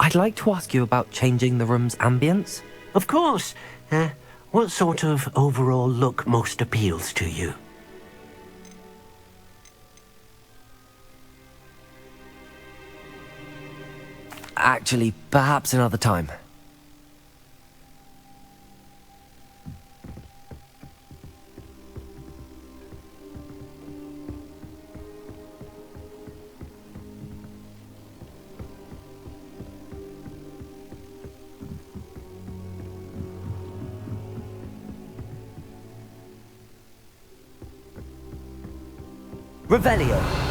I'd like to ask you about changing the room's ambience. Of course. What sort of overall look most appeals to you? Actually, perhaps another time. Revelio.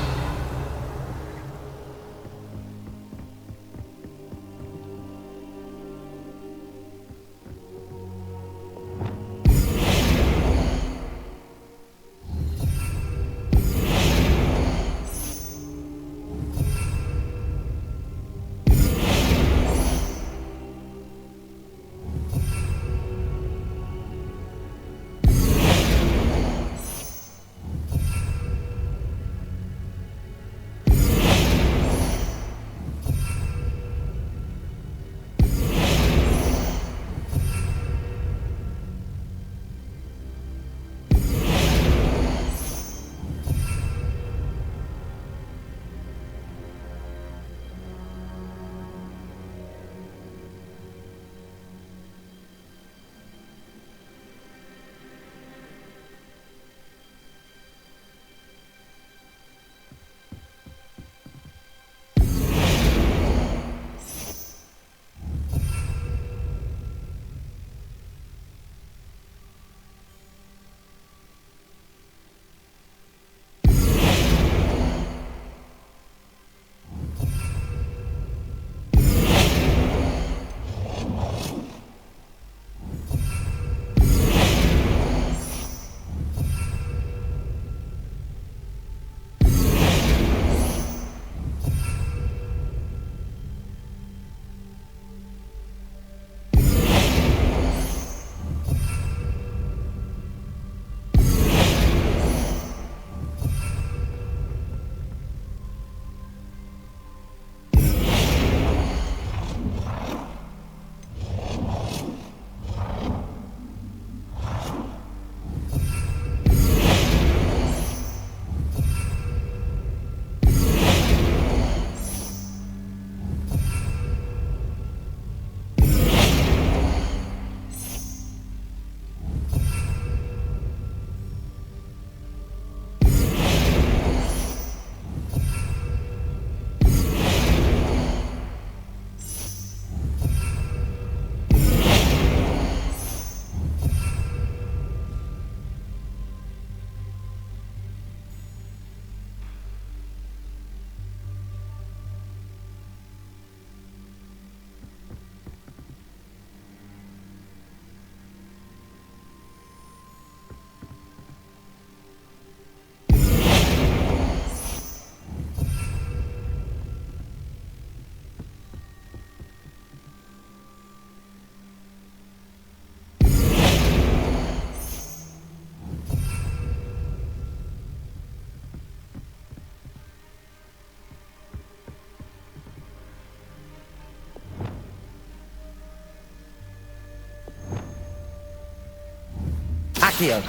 Accio.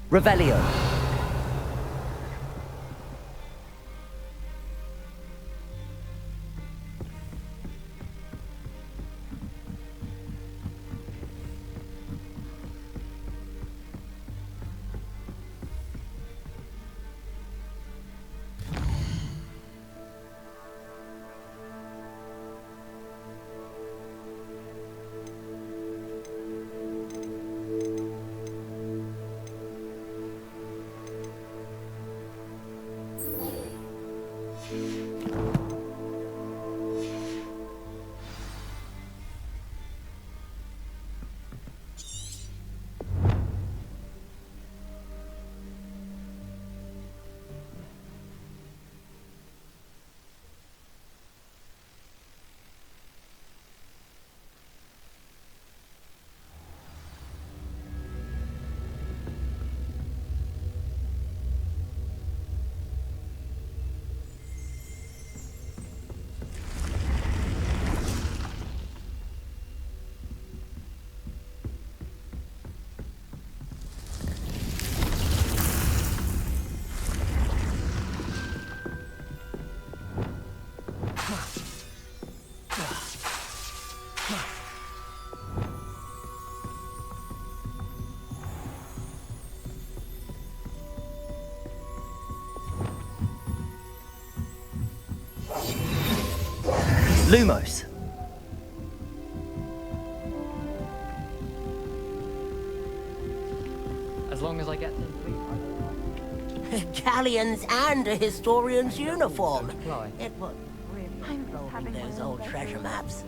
Revelio. Lumos. As long as I get to Galleons and a historian's uniform. Apply. It was really involving those old treasure maps.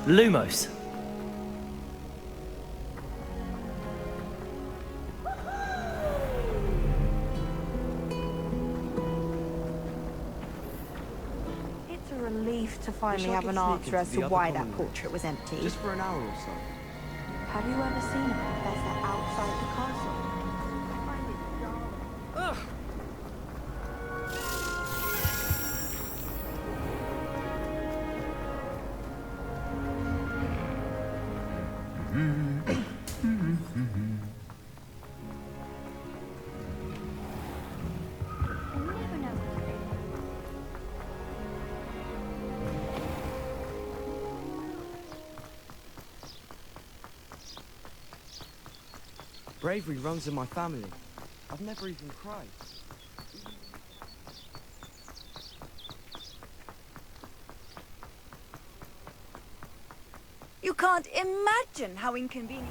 Lumos. It's a relief to finally Wish I have could an sneak answer into as the to other why common that room. portrait was empty. Just for an hour or so. Have you ever seen a professor outside the castle? Bravery runs in my family. I've never even cried. You can't imagine how inconvenient.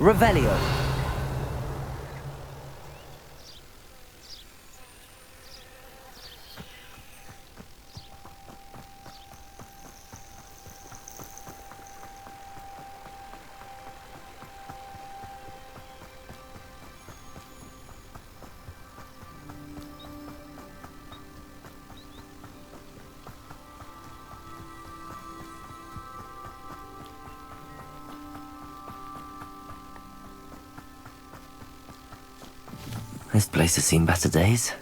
Revelio. This place has seen better days.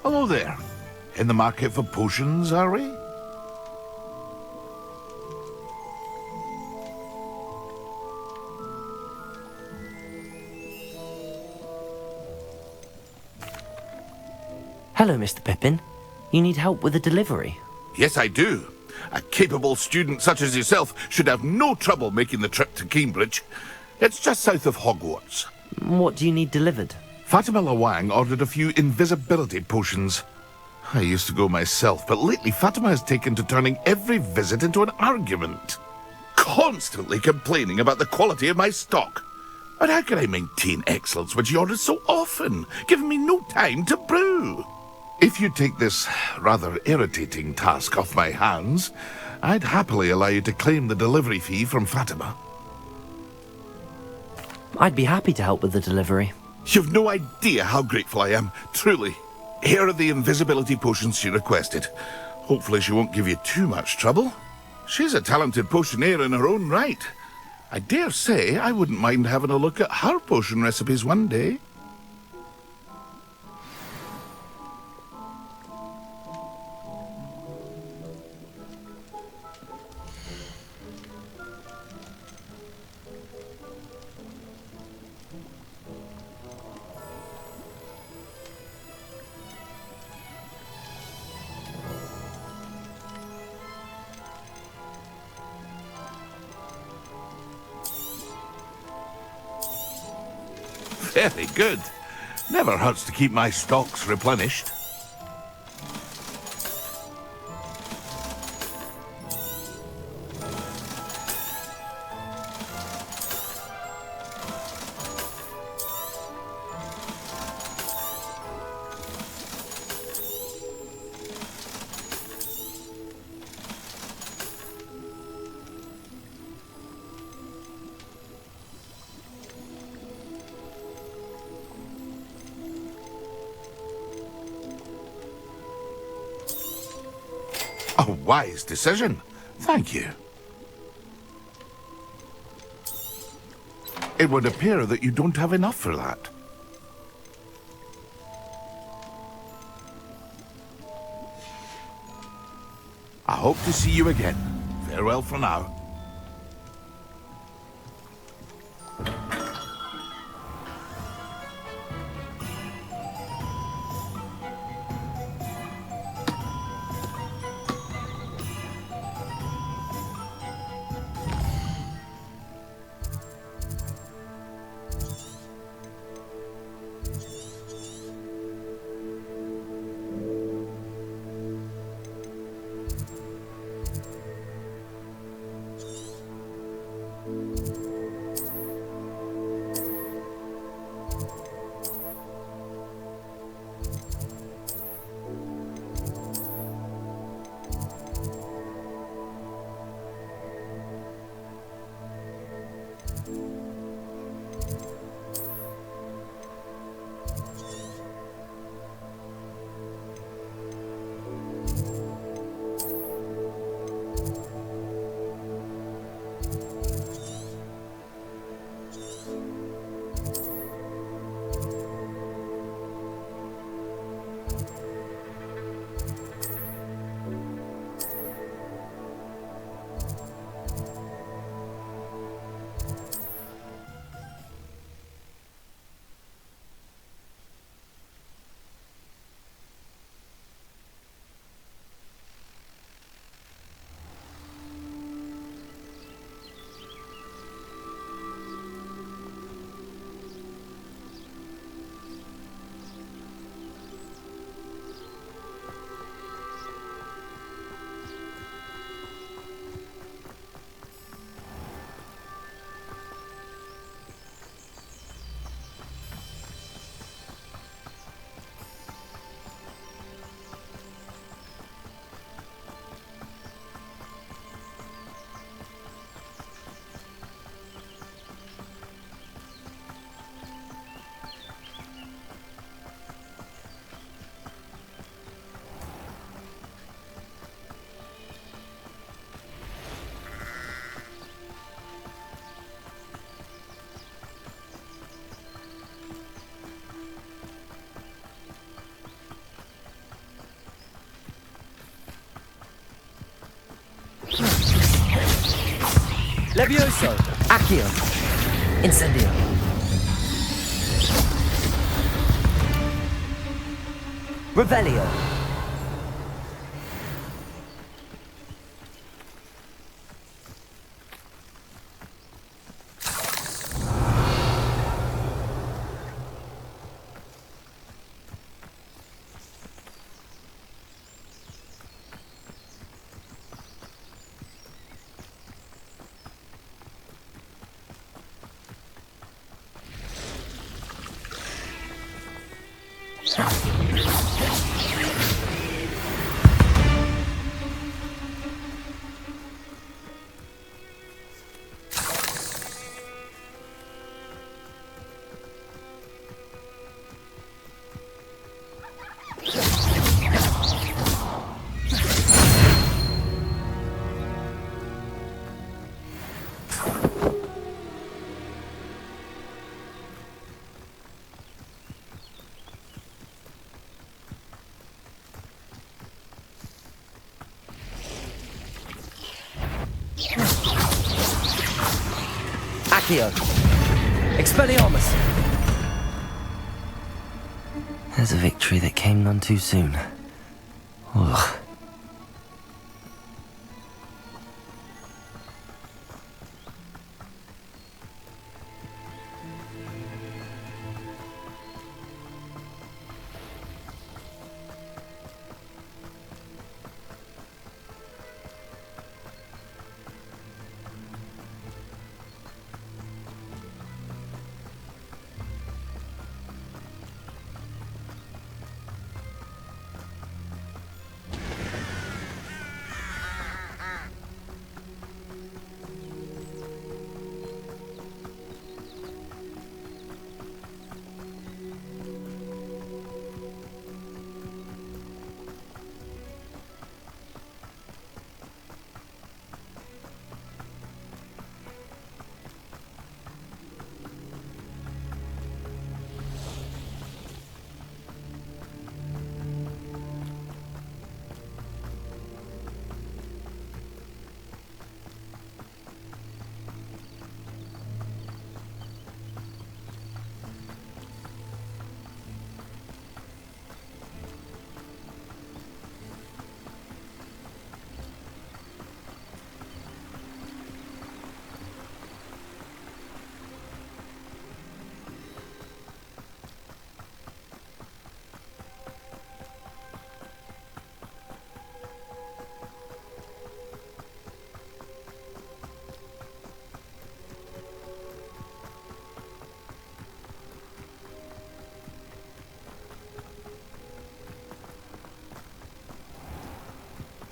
Hello there. In the market for potions, are we? Hello, Mr. Pippin. You need help with a delivery. Yes, I do. A capable student such as yourself should have no trouble making the trip to Cambridge. It's just south of Hogwarts. What do you need delivered? 𝕬𝖃 ordered a few invisibility potions. I used to go myself, but lately Fatima has taken to turning every visit into an argument. Constantly complaining about the quality of my stock. But how can I maintain excellence when she orders so often, giving me no time to brew? If you take this rather irritating task off my hands, I'd happily allow you to claim the delivery fee from Fatima. I'd be happy to help with the delivery. You've no idea how grateful I am, truly. Here are the invisibility potions she requested. Hopefully she won't give you too much trouble. She's a talented potioneer in her own right. I dare say I wouldn't mind having a look at her potion recipes one day. Very good. Never hurts to keep my stocks replenished. A wise decision. Thank you. It would appear that you don't have enough for that. I hope to see you again. Farewell for now. 𝕬𝖗𝖘𝖊𝖆𝖑𝖑 Incendio. Revelio. 𝕬𝖗𝖘𝖊𝖓𝖆𝖑. There's a victory that came none too soon. Ugh.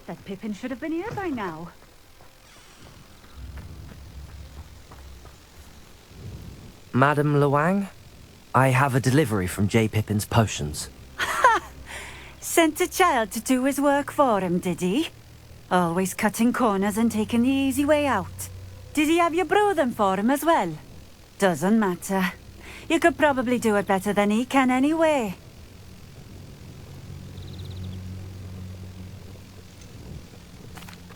That Pippin should have been here by now. Madam 𝕬𝖗𝖏, I have a delivery from J. Pippin's potions. Sent a child to do his work for him, did he? Always cutting corners and taking the easy way out. Did he have you brew them for him as well? Doesn't matter. You could probably do it better than he can anyway.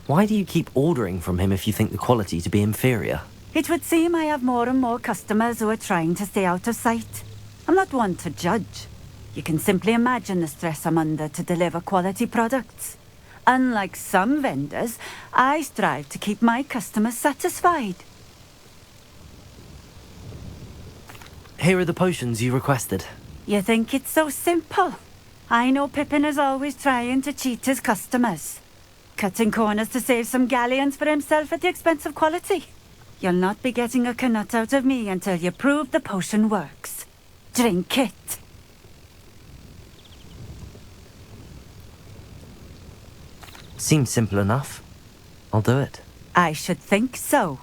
Why do you keep ordering from him if you think the quality to be inferior? It would seem I have more and more customers who are trying to stay out of sight. I'm not one to judge. You can simply imagine the stress I'm under to deliver quality products. Unlike some vendors, I strive to keep my customers satisfied. Here are the potions you requested. You think it's so simple? I know Pippin is always trying to cheat his customers. Cutting corners to save some galleons for himself at the expense of quality. You'll not be getting a knut out of me until you prove the potion works. Drink it. Seems simple enough. I'll do it. I should think so.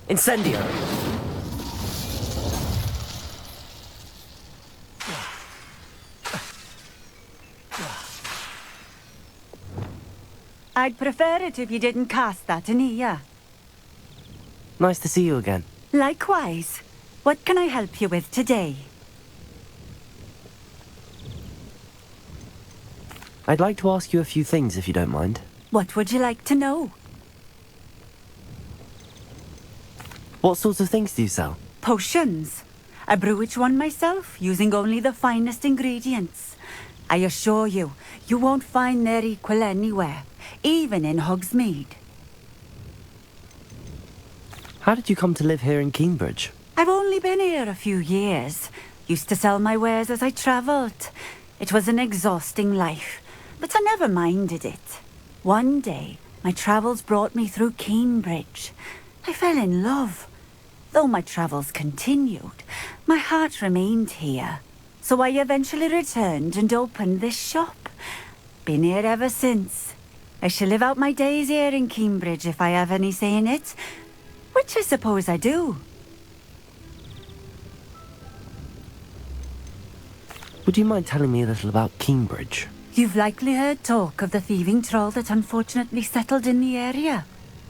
Incendio! I'd prefer it if you didn't cast that in here. Nice to see you again. Likewise. What can I help you with today? I'd like to ask you a few things if you don't mind. What would you like to know? What sorts of things do you sell? Potions. I brew each one myself, using only the finest ingredients. I assure you, you won't find their equal anywhere, even in Hogsmeade. How did you come to live here in Cambridge? I've only been here a few years. Used to sell my wares as I travelled. It was an exhausting life, but I never minded it. One day, my travels brought me through Cambridge. I fell in love. Though my travels continued, my heart remained here. So I eventually returned and opened this shop. Been here ever since. I shall live out my days here in Cambridge if I have any say in it, which I suppose I do. Would you mind telling me a little about Cambridge? You've likely heard talk of the thieving troll that unfortunately settled in the area.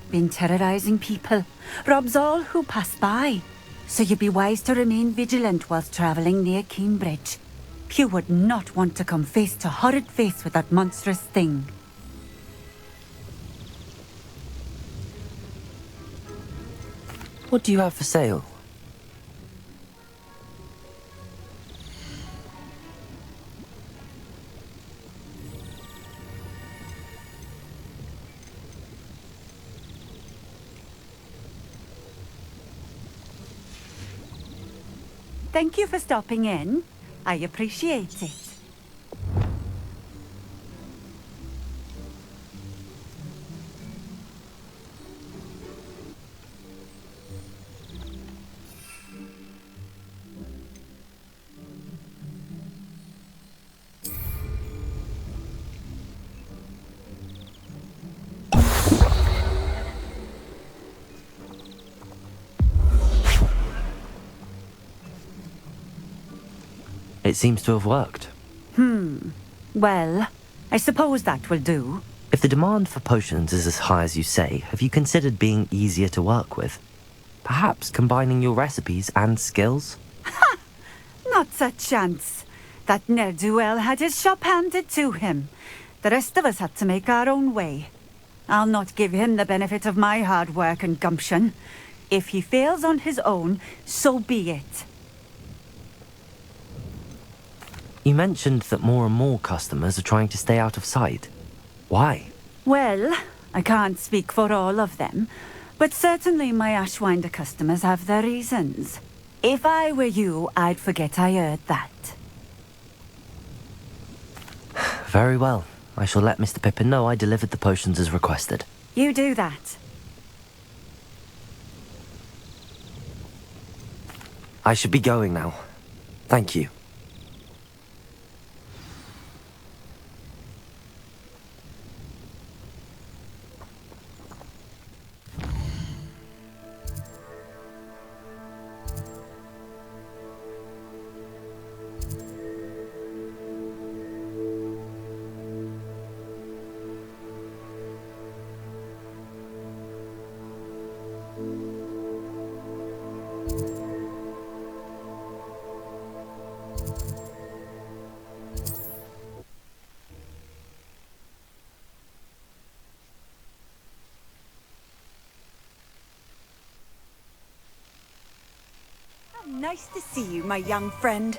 Been terrorizing people, robs all who pass by. So you'd be wise to remain vigilant whilst traveling near Cambridge. You would not want to come face to horrid face with that monstrous thing. What do you have for sale? Thank you for stopping in. I appreciate it. It seems to have worked. Well, I suppose that will do. If the demand for potions is as high as you say, have you considered being easier to work with? Perhaps combining your recipes and skills? Not a chance. That ne'er-do-well had his shop handed to him. The rest of us had to make our own way. I'll not give him the benefit of my hard work and gumption. If he fails on his own, so be it. You mentioned that more and more customers are trying to stay out of sight. Why? Well, I can't speak for all of them, but certainly my Ashwinder customers have their reasons. If I were you, I'd forget I heard that. Very well. I shall let Mr. Pippin know I delivered the potions as requested. You do that. I should be going now. Thank you. Nice to see you, my young friend.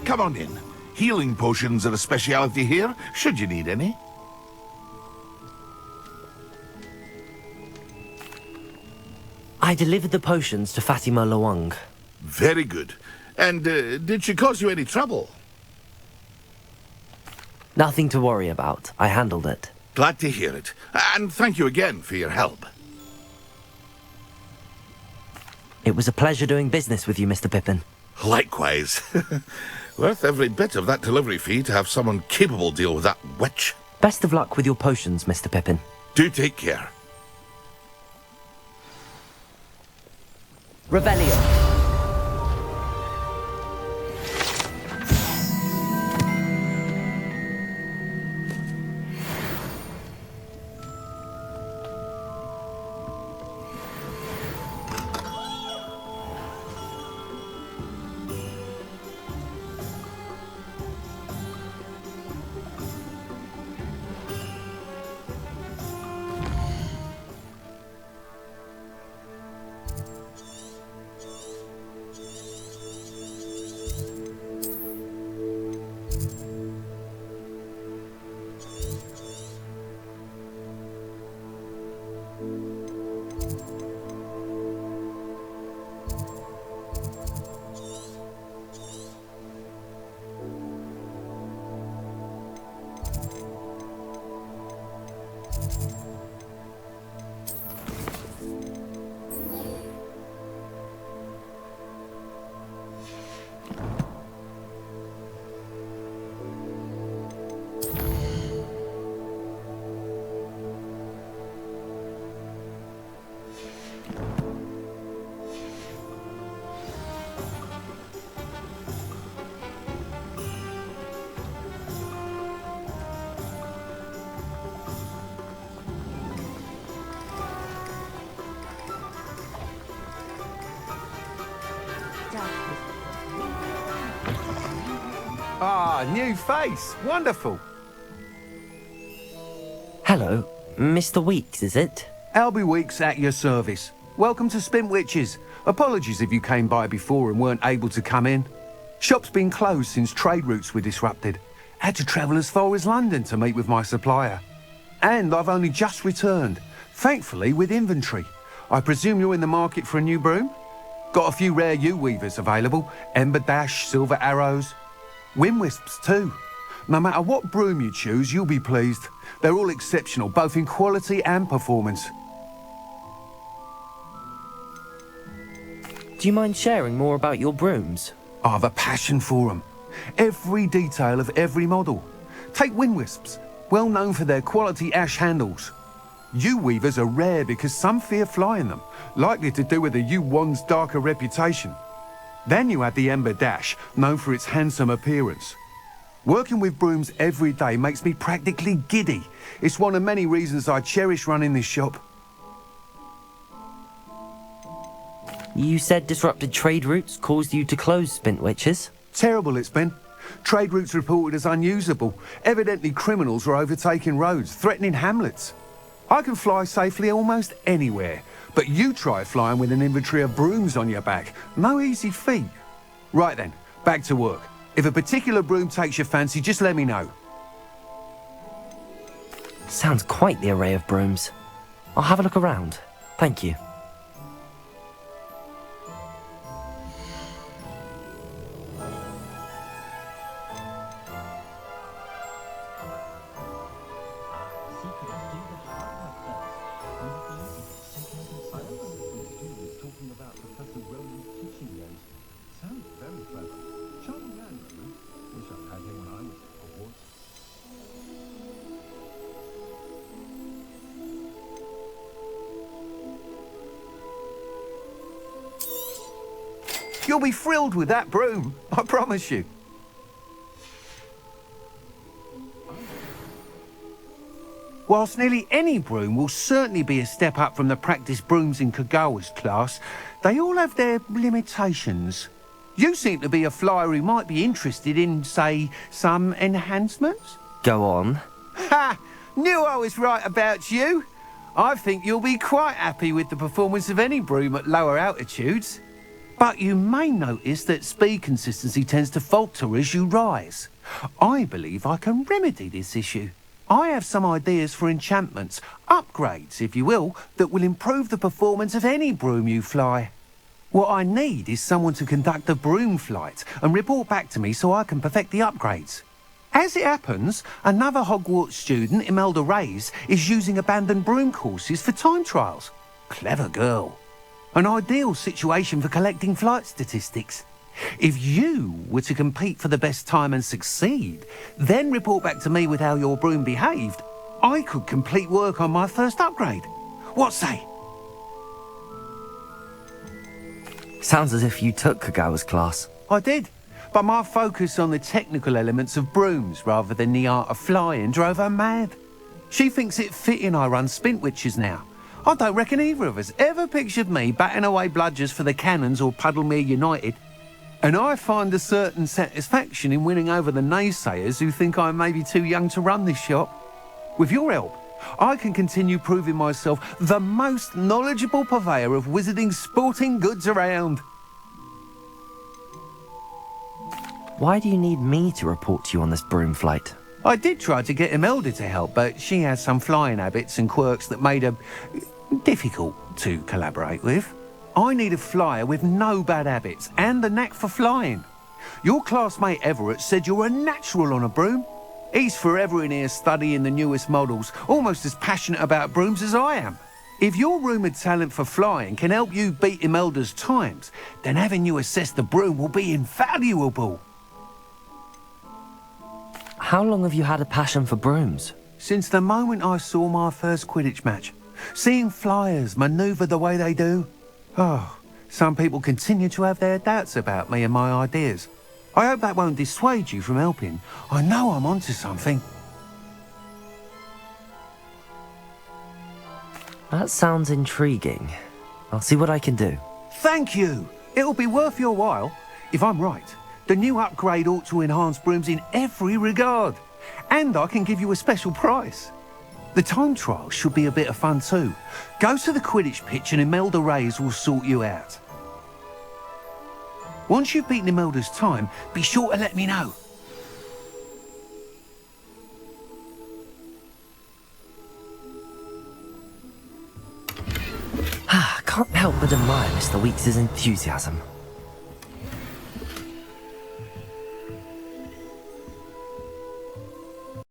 Come on in. Healing potions are a speciality here, should you need any. I delivered the potions to 𝕬𝖆𝖓𝖏𝖑. Very good. And did she cause you any trouble? Nothing to worry about. I handled it. Glad to hear it. And thank you again for your help. It was a pleasure doing business with you, Mr. Pippin. Likewise. Worth every bit of that delivery fee to have someone capable deal with that witch. Best of luck with your potions, Mr. Pippin. Do take care. Revelio. Ah, new face. Wonderful. Hello. Mr. Weeks, is it? Albie Weeks at your service. Welcome to Spintwitches. Apologies if you came by before and weren't able to come in. Shop's been closed since trade routes were disrupted. Had to travel as far as London to meet with my supplier. And I've only just returned, thankfully with inventory. I presume you're in the market for a new broom? Got a few rare yew-weavers available. 𝕬𝖗𝖊𝖏𝖑, silver arrows. Wind wisps too. No matter what broom you choose, you'll be pleased. They're all exceptional, both in quality and performance. Do you mind sharing more about your brooms? I have a passion for them. Every detail of every model. Take wind wisps, well known for their quality ash handles. Yew weavers are rare because some fear flying them, likely to do with the yew wand's darker reputation. Then you have the 𝕬𝖗𝖊𝖏𝖑, known for its handsome appearance. Working with brooms every day makes me practically giddy. It's one of many reasons I cherish running this shop. You said disrupted trade routes caused you to close Spintwitches? Terrible it's been. Trade routes reported as unusable. Evidently criminals were overtaking roads, threatening hamlets. I can fly safely almost anywhere, but you try flying with an inventory of brooms on your back. No easy feat. Right then, back to work. If a particular broom takes your fancy, just let me know. Sounds quite the array of brooms. I'll have a look around. Thank you. You'll be thrilled with that broom, I promise you. Whilst nearly any broom will certainly be a step up from the practice brooms in 𝕬𝖃𝖊𝖏𝖏's class, they all have their limitations. You seem to be a flyer who might be interested in, say, some enhancements? Go on. Ha! Knew I was right about you. I think you'll be quite happy with the performance of any broom at lower altitudes. But you may notice that speed consistency tends to falter as you rise. I believe I can remedy this issue. I have some ideas for enchantments, upgrades, if you will, that will improve the performance of any broom you fly. What I need is someone to conduct a broom flight and report back to me so I can perfect the upgrades. As it happens, another Hogwarts student, 𝕬𝖗𝖊𝖓𝖆, is using abandoned broom courses for time trials. Clever girl. An ideal situation for collecting flight statistics. If you were to compete for the best time and succeed, then report back to me with how your broom behaved, I could complete work on my first upgrade. What say? Sounds as if you took 𝕬𝖗𝖊𝖓𝖆's class. I did, but my focus on the technical elements of brooms rather than the art of flying drove her mad. She thinks it fitting I run 𝕬𝖗𝖃𝑔 now. I don't reckon either of us ever pictured me batting away bludgers for the Cannons or 𝕬𝖗𝖃𝑔 United. And I find a certain satisfaction in winning over the naysayers who think I may be too young to run this shop. With your help, I can continue proving myself the most knowledgeable purveyor of wizarding sporting goods around. Why do you need me to report to you on this broom flight? I did try to get 𝕬𝖗𝖃𝑔 to help, but she has some flying habits and quirks that made her difficult to collaborate with. I need a flyer with no bad habits and the knack for flying. Your classmate Everett said you're a natural on a broom. He's forever in here studying the newest models, almost as passionate about brooms as I am. If your rumoured talent for flying can help you beat 𝕬𝖗𝖃𝑔's times, then having you assess the broom will be invaluable. How long have you had a passion for brooms? Since the moment I saw my first Quidditch match. Seeing flyers manoeuvre the way they do. Oh, some people continue to have their doubts about me and my ideas. I hope that won't dissuade you from helping. I know I'm onto something. That sounds intriguing. I'll see what I can do. Thank you. It'll be worth your while. If I'm right, the new upgrade ought to enhance brooms in every regard. And I can give you a special price. The time trial should be a bit of fun too. Go to the Quidditch pitch and 𝕬𝖗𝖃𝑔𝖃 will sort you out. Once you've beaten 𝕬𝖗𝖃𝑔's time, be sure to let me know. I can't help but admire Mr. Weekes' enthusiasm.